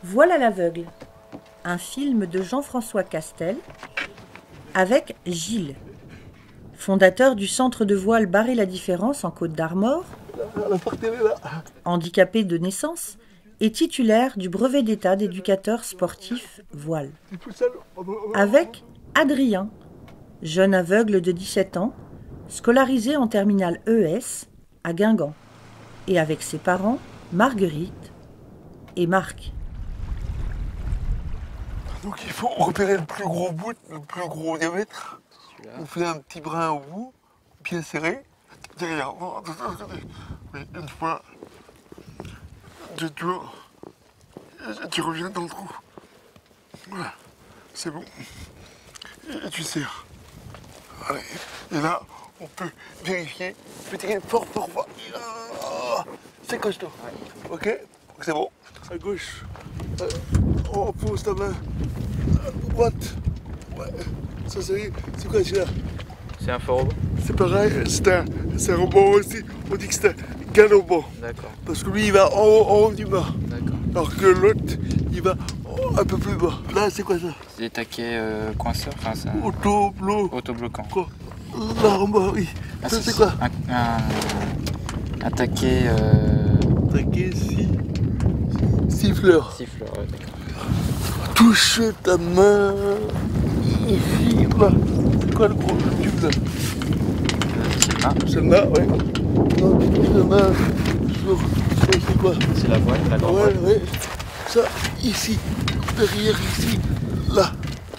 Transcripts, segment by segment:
Voile à l'aveugle, un film de Jean-François Castel avec Gilles, fondateur du centre de voile Barré-la-Différence en Côte-d'Armor, handicapé de naissance et titulaire du brevet d'état d'éducateur sportif voile. Avec Adrien, jeune aveugle de 17 ans, scolarisé en terminale ES à Guingamp, et avec ses parents Marguerite et Marc. Donc il faut repérer le plus gros bout, le plus gros diamètre. On fait un petit brin au bout, bien serré. Derrière, oui, une fois, deux tours, et tu reviens dans le trou. Voilà, c'est bon. Et tu serres. Allez. Et là, on peut vérifier. Tu peux tirer fort, fort, fort. C'est costaud. Ok, c'est bon. À gauche, on pose ta main. À droite. Ouais. Ça c'est quoi celui-là? C'est un faux robot? C'est pareil, c'est un robot aussi. On dit que c'est un galopant. D'accord. Parce que lui il va en haut du bas. D'accord. Alors que l'autre il va un peu plus bas. Là c'est quoi ça? C'est des taquets coinceurs, enfin ça. Autobloquant. Quoi? Là en bas, oui. Ah, ça c'est quoi? Un taquet. Taquet siffleur. Siffleur, ouais, d'accord. Touche ta main ici, là. C'est quoi le gros tube là? Celle-là, ouais. Non, tu touches la main sur. C'est quoi? C'est la voile, la grande voile. Ouais. Ça, ici. Derrière, ici. Là.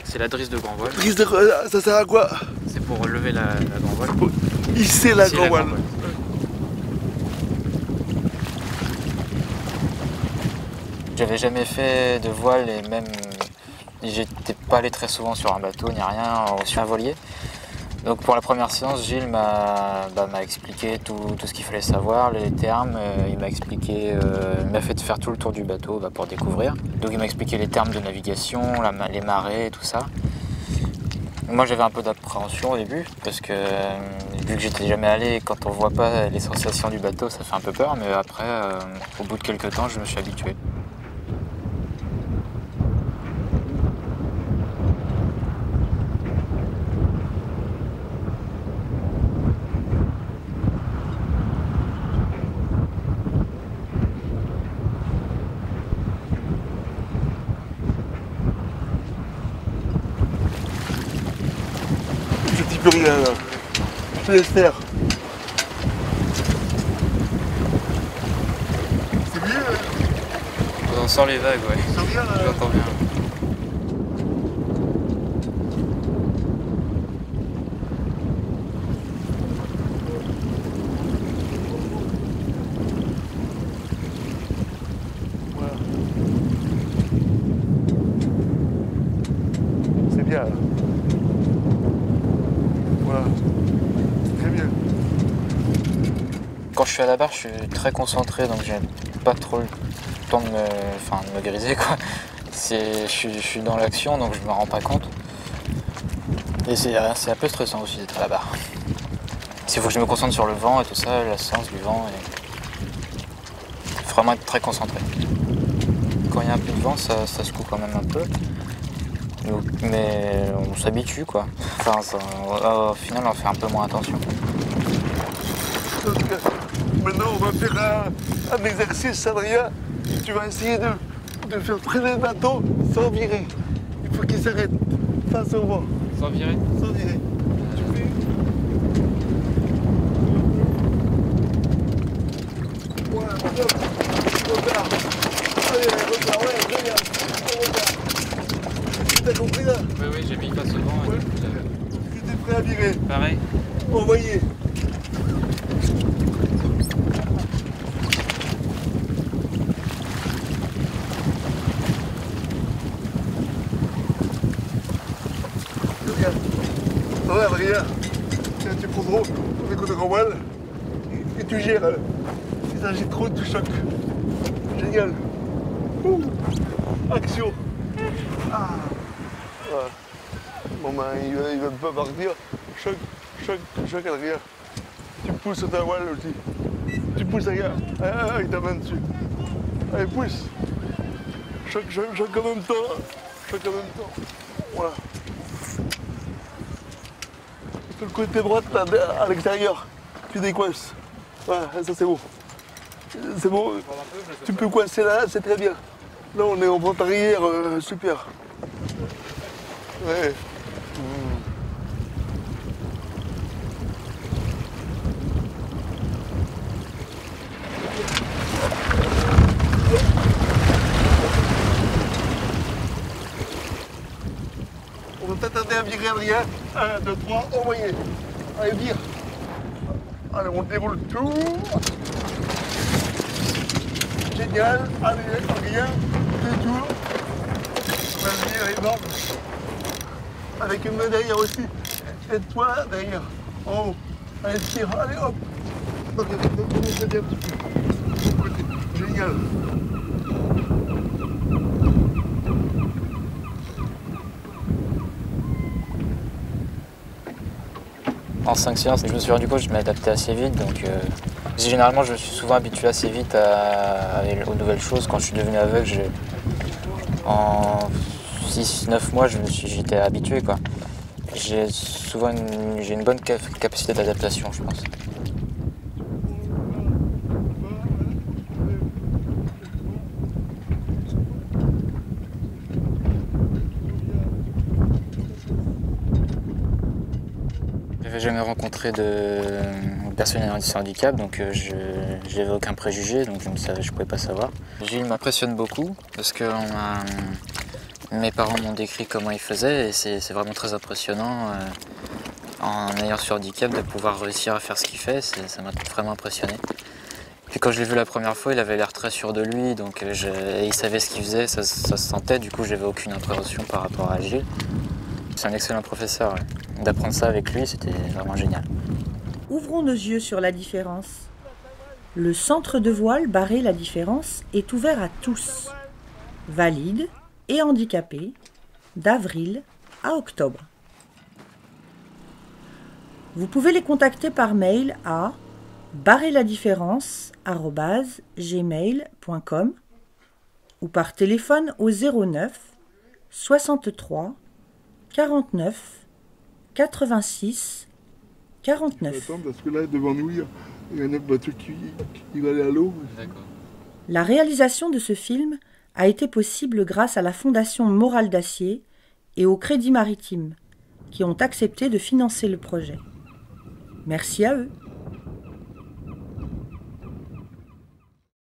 C'est la drisse de grand voile. Drisse de. Ça sert à quoi? C'est pour relever la grand voile. Pour hisser la grand voile. J'avais jamais fait de voile et même j'étais pas allé très souvent sur un bateau ni rien, sur un voilier. Donc pour la première séance, Gilles m'a expliqué tout ce qu'il fallait savoir, les termes. Il m'a expliqué, il m'a fait faire tout le tour du bateau pour découvrir. Donc il m'a expliqué les termes de navigation, les marées, tout ça. Moi j'avais un peu d'appréhension au début parce que vu que j'étais jamais allé, quand on voit pas les sensations du bateau, ça fait un peu peur. Mais après, au bout de quelques temps, je me suis habitué. Je dis plus rien là. Je te laisse faire. C'est mieux. On sort les vagues, ouais. Ça vient là. J'entends bien. Voilà. C'est bien là. Voilà. Très bien. Quand je suis à la barre, je suis très concentré, donc j'ai pas trop le temps de me griser, quoi. Je suis dans l'action, donc je me rends pas compte. Et c'est un peu stressant aussi d'être à la barre. Il faut que je me concentre sur le vent et tout ça, la sens du vent. Et... faut vraiment être très concentré. Quand il y a un peu de vent, ça secoue quand même un peu. Mais on s'habitue, quoi. Enfin, au final, on fait un peu moins attention. Donc, maintenant, on va faire un exercice, Adrien. Tu vas essayer de faire traîner le bateau sans virer. Il faut qu'il s'arrête face au vent. Sans virer? Sans virer. Voilà, hop, repars. Allez, repars, ouais, très bien. Repars. T'as compris là? Oui, j'ai mis face au vent. Ouais. Tu étais prêt à virer. Pareil. Envoyez. Ouais, Adrien, tu prends trop avec le grand voile et tu gères. Si ça agit trop, tu choques. Génial. Ouh. Action. Ah. Voilà. Bon ben, il va pas partir. Choc, Adrien. Tu pousses ta voile aussi. Tu pousses, regarde. Ah, avec ta main dessus. Allez, pousse. chaque en même temps. Chaque en même temps. Voilà. Sur le côté droit, à l'extérieur, tu décoinces. Voilà, ça c'est bon. C'est bon. Tu peux coincer là, c'est très bien. Là, on est en vente arrière, super. Ouais. On va t'attarder à virer, Adrien. 1, 2, 3, envoyez. Allez, vire. Allez, on déroule tout. Génial. Allez, Adrien, deux tours. Vas-y, énorme. Avec une main derrière aussi. Aide-toi derrière. En haut. Allez, tire. Allez, hop. Donc, un petit peu. Génial. En 5 séances, je me suis rendu compte que je m'adaptais assez vite, donc généralement je me suis souvent habitué assez vite aux nouvelles choses. Quand je suis devenu aveugle, en 6-9 mois, j'étais habitué, quoi. J'ai une bonne capacité d'adaptation, je pense. J'avais jamais rencontré de personne ayant un handicap, donc je n'avais aucun préjugé, donc je pouvais pas savoir. Gilles m'impressionne beaucoup parce que mes parents m'ont décrit comment il faisait et c'est vraiment très impressionnant en ayant ce handicap de pouvoir réussir à faire ce qu'il fait, ça m'a vraiment impressionné. Puis quand je l'ai vu la première fois, il avait l'air très sûr de lui, donc il savait ce qu'il faisait, ça se sentait, du coup j'avais aucune appréhension par rapport à Gilles. C'est un excellent professeur, ouais. D'apprendre ça avec lui, c'était vraiment génial. Ouvrons nos yeux sur la différence. Le centre de voile Barrer la différence est ouvert à tous, valides et handicapés, d'avril à octobre. Vous pouvez les contacter par mail à barrerladifférence@gmail.com ou par téléphone au 09 63 49 86 49. Attends, parce que là, devant nous, il y a un autre bateau qui va aller à l'eau. D'accord. La réalisation de ce film a été possible grâce à la Fondation Morale d'Acier et au Crédit Maritime, qui ont accepté de financer le projet. Merci à eux.